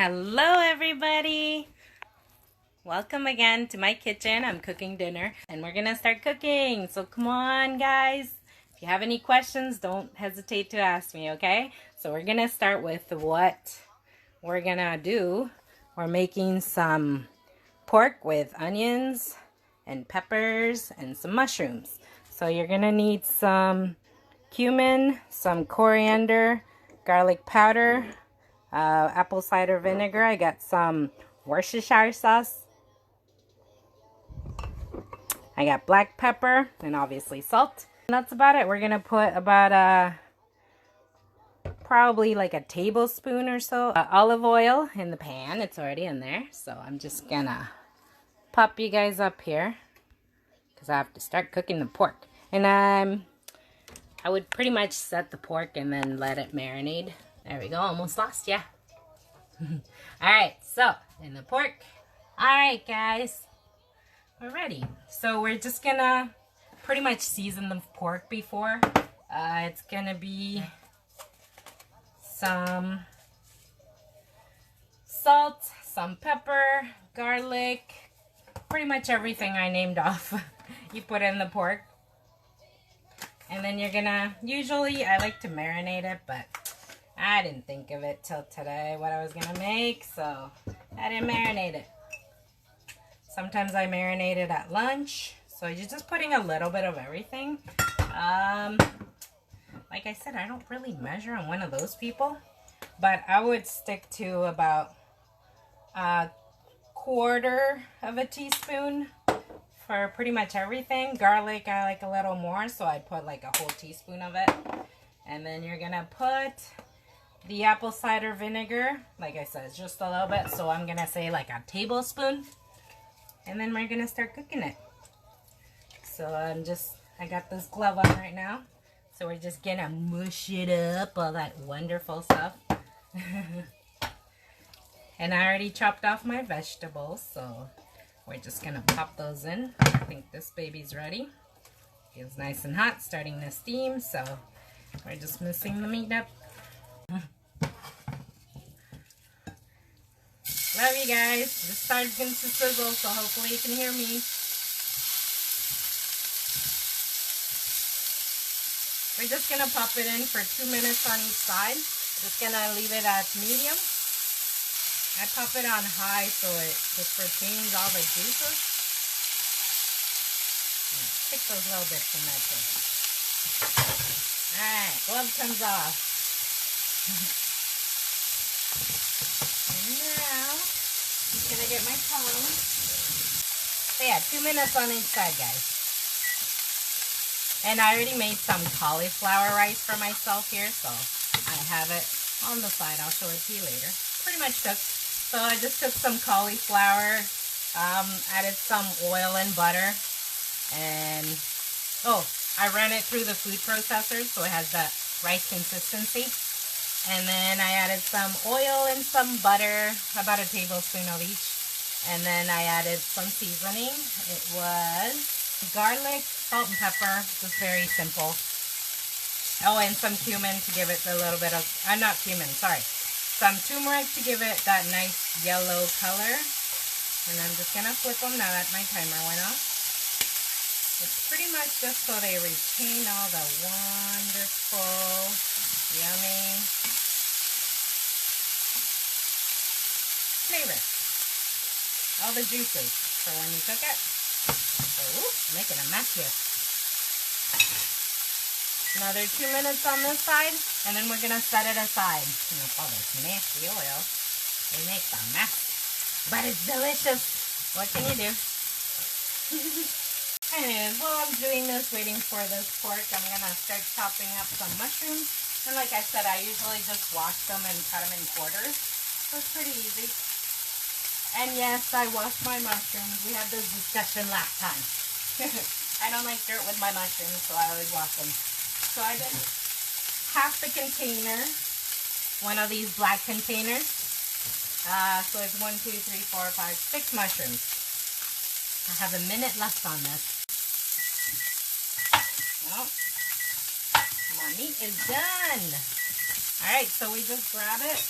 Hello everybody! Welcome again to my kitchen. I'm cooking dinner and we're gonna start cooking. So come on guys. If you have any questions, don't hesitate to ask me, okay? So we're gonna start with what we're gonna do. We're making some pork with onions and peppers and some mushrooms. So you're gonna need some cumin, some coriander, garlic powder, apple cider vinegar. I got some Worcestershire sauce. I got black pepper and obviously salt. And that's about it. We're going to put about probably like a tablespoon or so olive oil in the pan. It's already in there. So I'm just going to pop you guys up here because I have to start cooking the pork. And I would pretty much set the pork and then let it marinate. There we go. Almost lost ya. Alright, so in the pork. Alright guys, we're ready. So we're just gonna pretty much season the pork before. It's gonna be some salt, some pepper, garlic, pretty much everything I named off. You put in the pork. And then you're gonna, usually I like to marinate it, but I didn't think of it till today what I was gonna make, so I didn't marinate it. Sometimes I marinate it at lunch, so you're just putting a little bit of everything. Like I said, I don't really measure. I'm one of those people, but I would stick to about a quarter of a teaspoon for pretty much everything. Garlic, I like a little more, so I'd put like a whole teaspoon of it. And then you're gonna put the apple cider vinegar, like I said, it's just a little bit, so I'm gonna say like a tablespoon. And then we're gonna start cooking it. So I got this glove on right now. So we're just gonna mush it up, all that wonderful stuff. And I already chopped off my vegetables, so we're just gonna pop those in. I think this baby's ready. Feels nice and hot, starting to steam, so we're just mixing the meat up. Love you guys. Just started getting to sizzle, so hopefully you can hear me. We're just going to pop it in for 2 minutes on each side. Just going to leave it at medium. I pop it on high so it just retains all the juices. Pick those little bits in there too. Alright, glove comes off. Now, I'm gonna get my tongue. So yeah, 2 minutes on each side, guys. And I already made some cauliflower rice for myself here, so I have it on the side. I'll show it to you later. Pretty much cooked. So I just took some cauliflower, added some oil and butter, and I ran it through the food processor so it has that rice consistency. And then I added some oil and some butter, about a tablespoon of each. And then I added some seasoning. It was garlic, salt, and pepper. Just very simple. Oh, and some cumin to give it a little bit of, not cumin, sorry. Some turmeric to give it that nice yellow color. And I'm just going to flip them now that my timer went off. It's pretty much just so they retain all the wonderful, yummy flavor. All the juices for when you cook it. So, making a mess here. Another 2 minutes on this side, and then we're going to set it aside. You know, all this nasty oil, it makes a mess. But it's delicious. What can you do? Anyways, while I'm doing this, waiting for this pork, I'm going to start chopping up some mushrooms. And like I said, I usually just wash them and cut them in quarters. So it's pretty easy. And yes, I washed my mushrooms. We had this discussion last time. I don't like dirt with my mushrooms, so I always wash them. So I did half the container, one of these black containers. So it's 1, 2, 3, 4, 5, 6 mushrooms. I have a minute left on this. Well, my meat is done. Alright, so we just grab it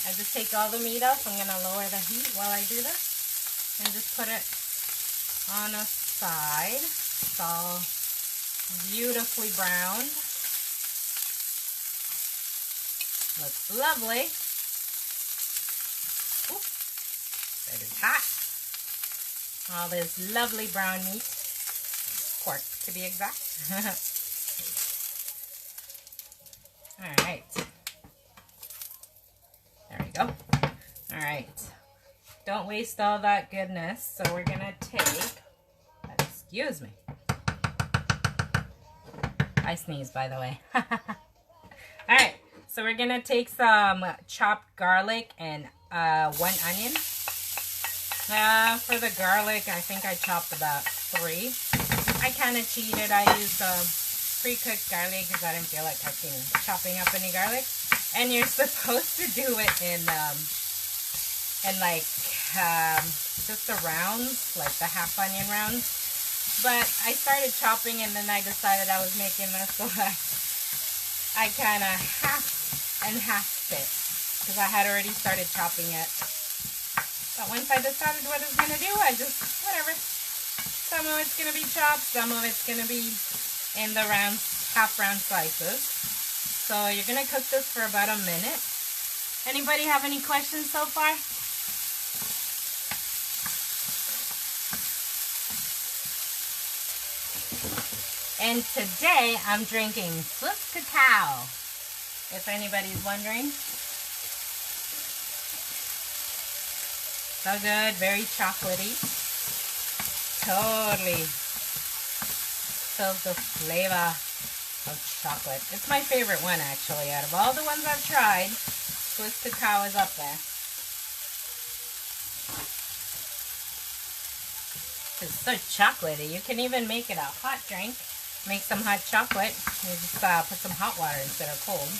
I just take all the meat off. I'm gonna lower the heat while I do this and just put it on a side. It's all beautifully browned. Looks lovely. Ooh, it is hot. All this lovely brown meat, pork to be exact. All right. There we go. All right. Don't waste all that goodness. So we're gonna take, excuse me. I sneezed, by the way. All right. So we're gonna take some chopped garlic and 1 onion. For the garlic, I think I chopped about 3. I kind of cheated. I used pre-cooked garlic because I didn't feel like chopping up any garlic. And you're supposed to do it in like just the rounds, like the half onion rounds. But I started chopping and then I decided I was making this, so I kind of half-and-halfed it because I had already started chopping it. But once I decided what I was going to do, I just, whatever. Some of it's going to be chopped, some of it's going to be in the round, half-round slices. So you're going to cook this for about a minute. Anybody have any questions so far? And today I'm drinking Swiss Cacao, if anybody's wondering. So good, very chocolatey. Totally fills the flavor of chocolate. It's my favorite one, actually. Out of all the ones I've tried, Swiss Cacao is up there. It's so chocolatey. You can even make it a hot drink. Make some hot chocolate. You just put some hot water instead of cold.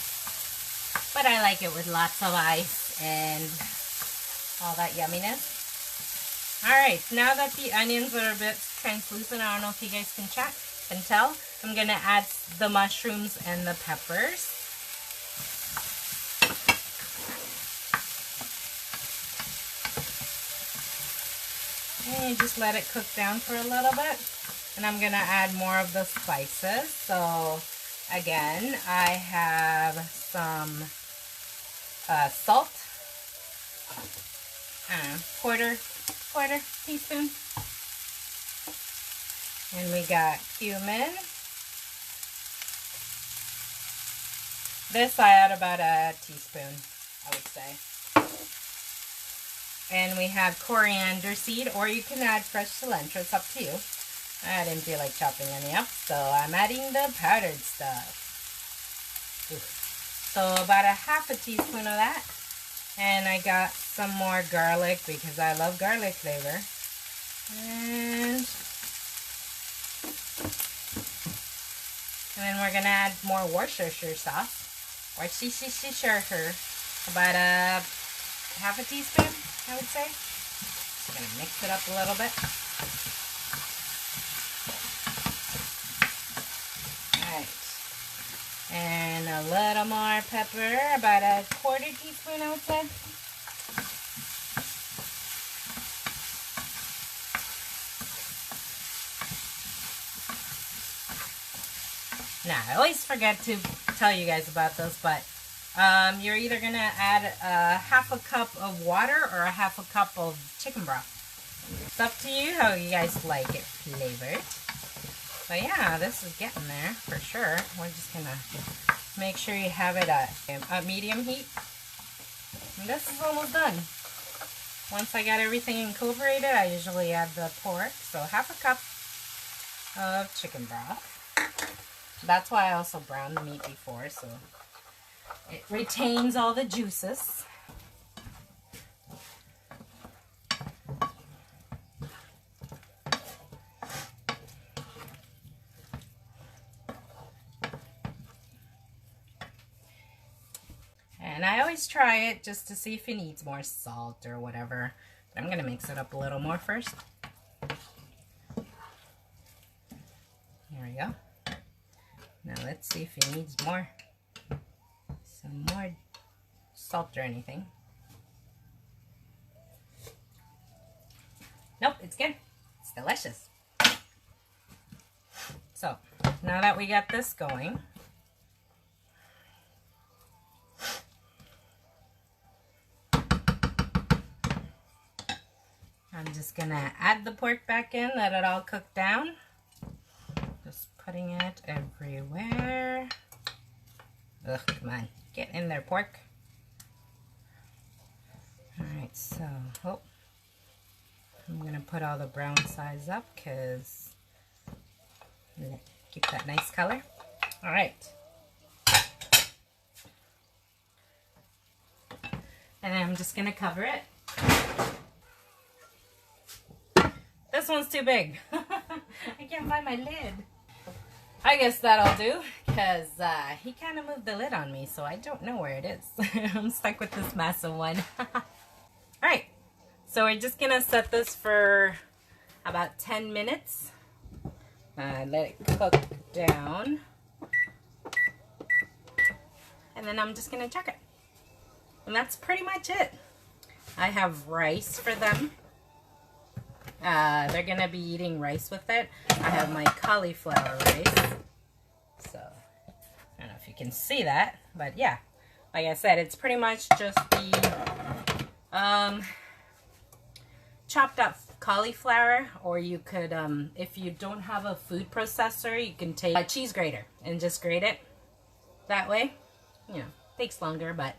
But I like it with lots of ice and all that yumminess. Alright, now that the onions are a bit translucent, I don't know if you guys can tell, I'm going to add the mushrooms and the peppers. And just let it cook down for a little bit. And I'm going to add more of the spices. So, again, I have some salt. Quarter teaspoon. And we got cumin. This I add about a teaspoon, I would say. And we have coriander seed, or you can add fresh cilantro. It's up to you. I didn't feel like chopping any up, so I'm adding the powdered stuff. So about a half a teaspoon of that. And I got some more garlic because I love garlic flavor. And then we're going to add more Worcestershire sauce. Worcestershire. About a half a teaspoon, I would say. Just going to mix it up a little bit. Alright. And a little more pepper, about a quarter teaspoon, I would say. Now, I always forget to tell you guys about this, but you're either going to add a half a cup of water or a half a cup of chicken broth. It's up to you how you guys like it flavored. But yeah, this is getting there for sure. We're just going to make sure you have it at medium heat. And this is almost done. Once I got everything incorporated, I usually add the pork. So half a cup of chicken broth. That's why I also browned the meat before, so it retains all the juices. And I always try it just to see if it needs more salt or whatever. But I'm going to mix it up a little more first. There we go. Now let's see if it needs some more salt or anything. delicious. So now that we got this going, I'm just gonna add the pork back in, let it all cook down. Just putting it everywhere. Ugh, come on, get in there, pork. Alright, so, I'm gonna put all the brown sides up because keep that nice color. Alright. And then I'm just gonna cover it. This one's too big. I can't find my lid. I guess that'll do, because he kind of moved the lid on me, so I don't know where it is. I'm stuck with this massive one. Alright, so we're just going to set this for about 10 minutes. Let it cook down. And then I'm just going to check it. And that's pretty much it. I have rice for them. They're going to be eating rice with it. I have my cauliflower rice. So, I don't know if you can see that. But yeah, like I said, it's pretty much just the chopped up cauliflower. Or you could, if you don't have a food processor, you can take a cheese grater and just grate it that way. You know, takes longer, but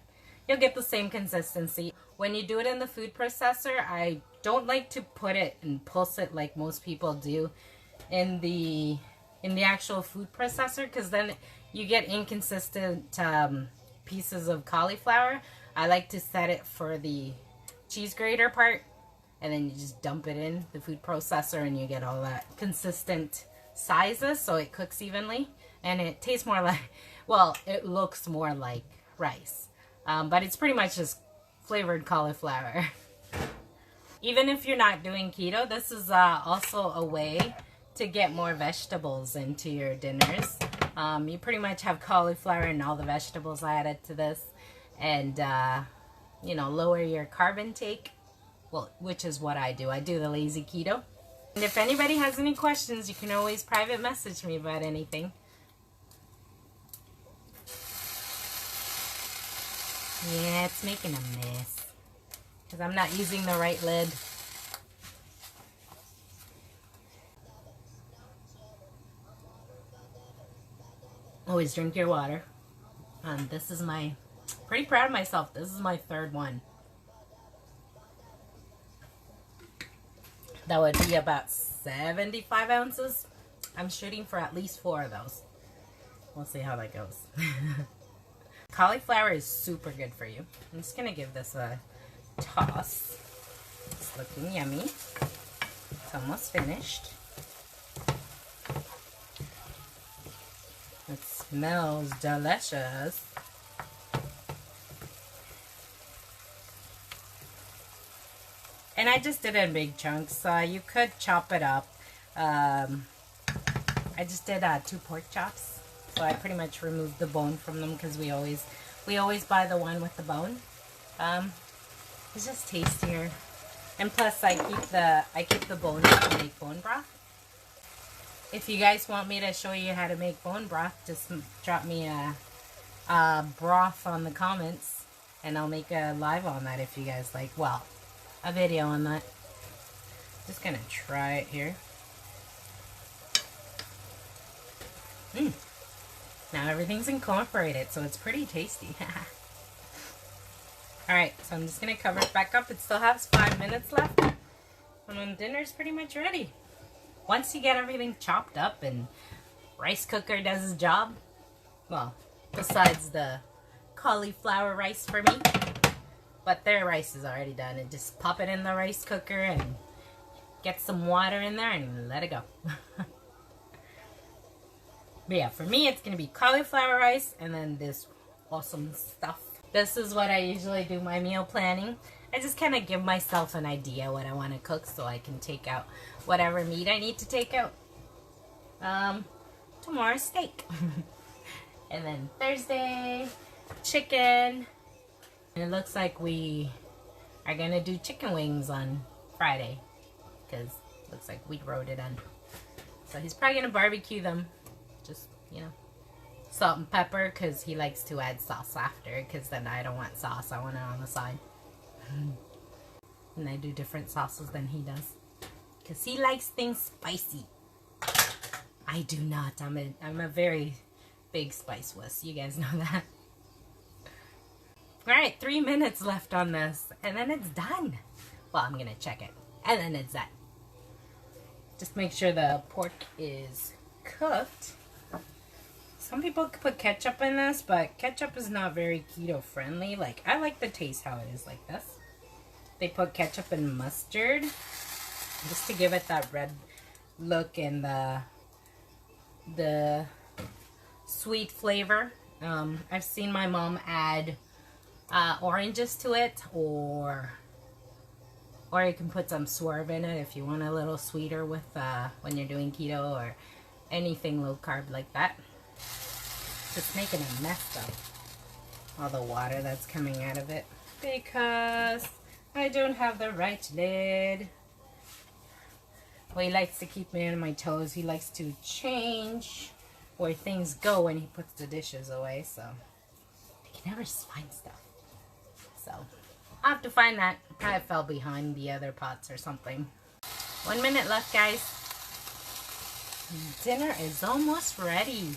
you'll get the same consistency. When you do it in the food processor, I don't like to put it and pulse it like most people do in the actual food processor, because then you get inconsistent pieces of cauliflower. I like to set it for the cheese grater part, and then you just dump it in the food processor and you get all that consistent sizes, so it cooks evenly and it tastes more like, well, it looks more like rice, but it's pretty much just flavored cauliflower. Even if you're not doing keto, this is also a way to get more vegetables into your dinners. You pretty much have cauliflower and all the vegetables added to this, and you know, lower your carb intake. Well, which is what I do. I do the lazy keto. And if anybody has any questions, you can always private message me about anything. Yeah, it's making a mess because I'm not using the right lid. Always drink your water. This is pretty proud of myself. This is my third one. That would be about 75 ounces. I'm shooting for at least 4 of those. We'll see how that goes. Cauliflower is super good for you. I'm just going to give this a toss. It's looking yummy. It's almost finished. It smells delicious. And I just did it in big chunks. You could chop it up. I just did 2 pork chops. So I pretty much removed the bone from them because we always buy the one with the bone. It's just tastier, and plus I keep the bone to make bone broth. If you guys want me to show you how to make bone broth, just drop me a broth on the comments, and I'll make a live on that if you guys like. Well, a video on that. Just gonna try it here. Now everything's incorporated, so it's pretty tasty. Alright, so I'm just going to cover it back up. It still has 5 minutes left. And then dinner's pretty much ready. Once you get everything chopped up and rice cooker does its job, well, besides the cauliflower rice for me, but their rice is already done. And just pop it in the rice cooker and get some water in there and let it go. But yeah, for me, it's going to be cauliflower rice and then this awesome stuff. This is what I usually do my meal planning. I just kind of give myself an idea what I want to cook so I can take out whatever meat I need to take out. Tomorrow, steak. And then Thursday, chicken. And it looks like we are going to do chicken wings on Friday, because Looks like we wrote it in. So he's probably gonna barbecue them. Just, you know, salt and pepper, because he likes to add sauce after, because then I don't want sauce. I want it on the side. And I do different sauces than he does, because he likes things spicy. I do not. I'm a very big spice wuss. You guys know that. Alright, 3 minutes left on this, and then it's done. Well, I'm gonna check it, and then it's done. Just make sure the pork is cooked. Some people put ketchup in this, but ketchup is not very keto friendly. Like, I like the taste how it is like this. They put ketchup and mustard just to give it that red look and the sweet flavor. I've seen my mom add oranges to it, or you can put some swerve in it if you want a little sweeter with when you're doing keto or anything low carb like that. Just making a mess of all the water that's coming out of it because I don't have the right lid. Well, he likes to keep me on my toes. He likes to change where things go when he puts the dishes away, so he can never find stuff. So I'll have to find that. Probably fell behind the other pots or something. 1 minute left, guys. Dinner is almost ready.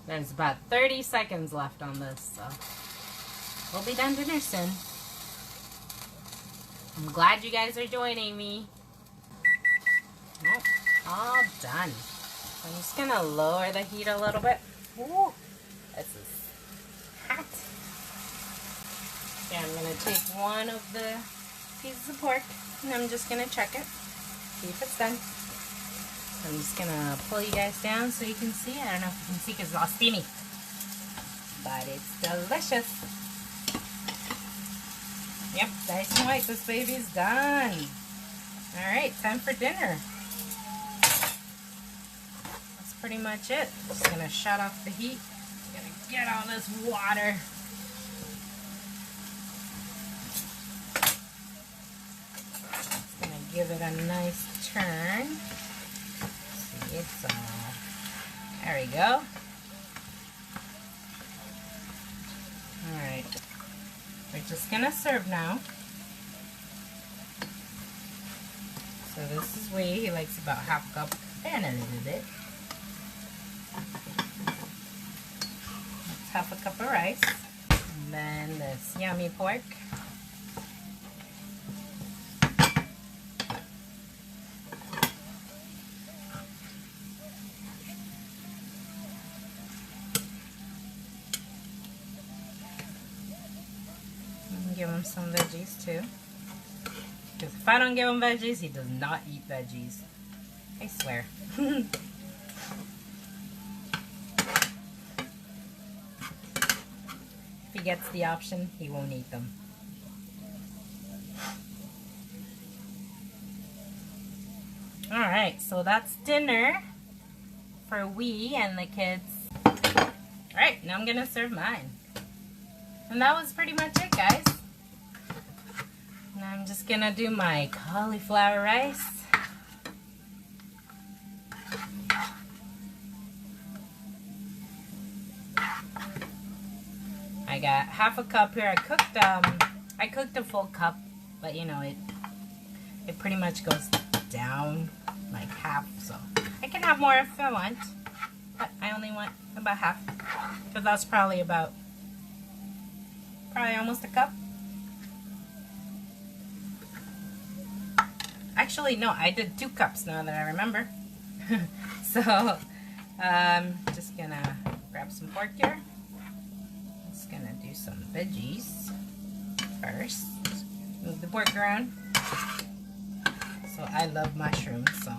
There's about 30 seconds left on this, so we'll be done dinner soon. I'm glad you guys are joining me. Nope, all done. I'm just gonna lower the heat a little bit. Ooh, this is hot. Okay, I'm gonna take one of the pieces of pork and I'm just gonna check it, see if it's done. I'm just gonna pull you guys down so you can see. I don't know if you can see because it's all steamy, but it's delicious. Yep, nice and white. This baby's done. All right, time for dinner. That's pretty much it. Just gonna shut off the heat. Gonna get all this water. Just gonna give it a nice turn. See, it's there we go. All right. We're just gonna serve now. So this is whey. He likes about half a cup and a little bit. That's half a cup of rice. And then this yummy pork. Give him some veggies too, because if I don't give him veggies, he does not eat veggies. I swear. If he gets the option, he won't eat them. Alright, so that's dinner for we and the kids. Alright, now I'm gonna serve mine. And that was pretty much it, guys. Now I'm just gonna do my cauliflower rice. I got half a cup here. I cooked a full cup, but you know it pretty much goes down like half, so I can have more if I want, but I only want about half, because that's probably almost a cup. Actually, no, I did 2 cups now that I remember. So, just gonna grab some pork here. Just gonna do some veggies first. Move the pork around. So I love mushrooms, so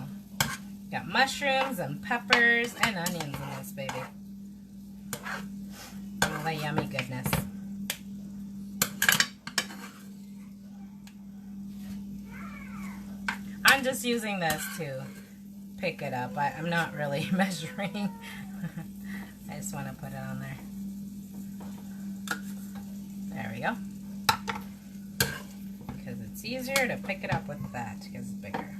got mushrooms and peppers and onions in this baby. All the yummy goodness. I'm just using this to pick it up. I'm not really measuring. I just want to put it on there. There we go. Because it's easier to pick it up with that because it's bigger.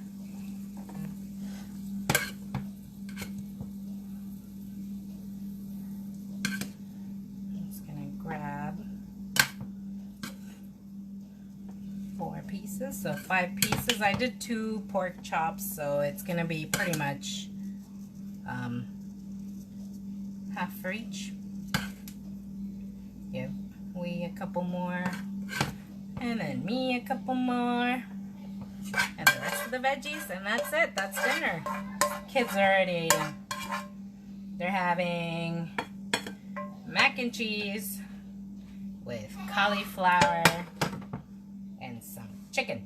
I'm just gonna grab 4 pieces, so 5 pieces. I did 2 pork chops, so it's gonna be pretty much half for each. Give we a couple more, and then me a couple more, and the rest of the veggies, and that's it. That's dinner. Kids are already eating. They're having mac and cheese with cauliflower and some chicken.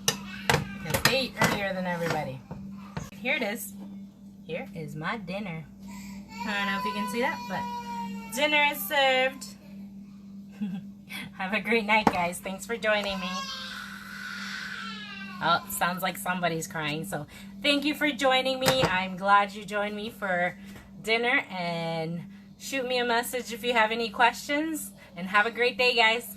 Because they eat earlier than everybody. Here it is. Here is my dinner. I don't know if you can see that, but dinner is served. Have a great night, guys. Thanks for joining me. Oh, sounds like somebody's crying. So thank you for joining me. I'm glad you joined me for dinner. And shoot me a message if you have any questions. And have a great day, guys.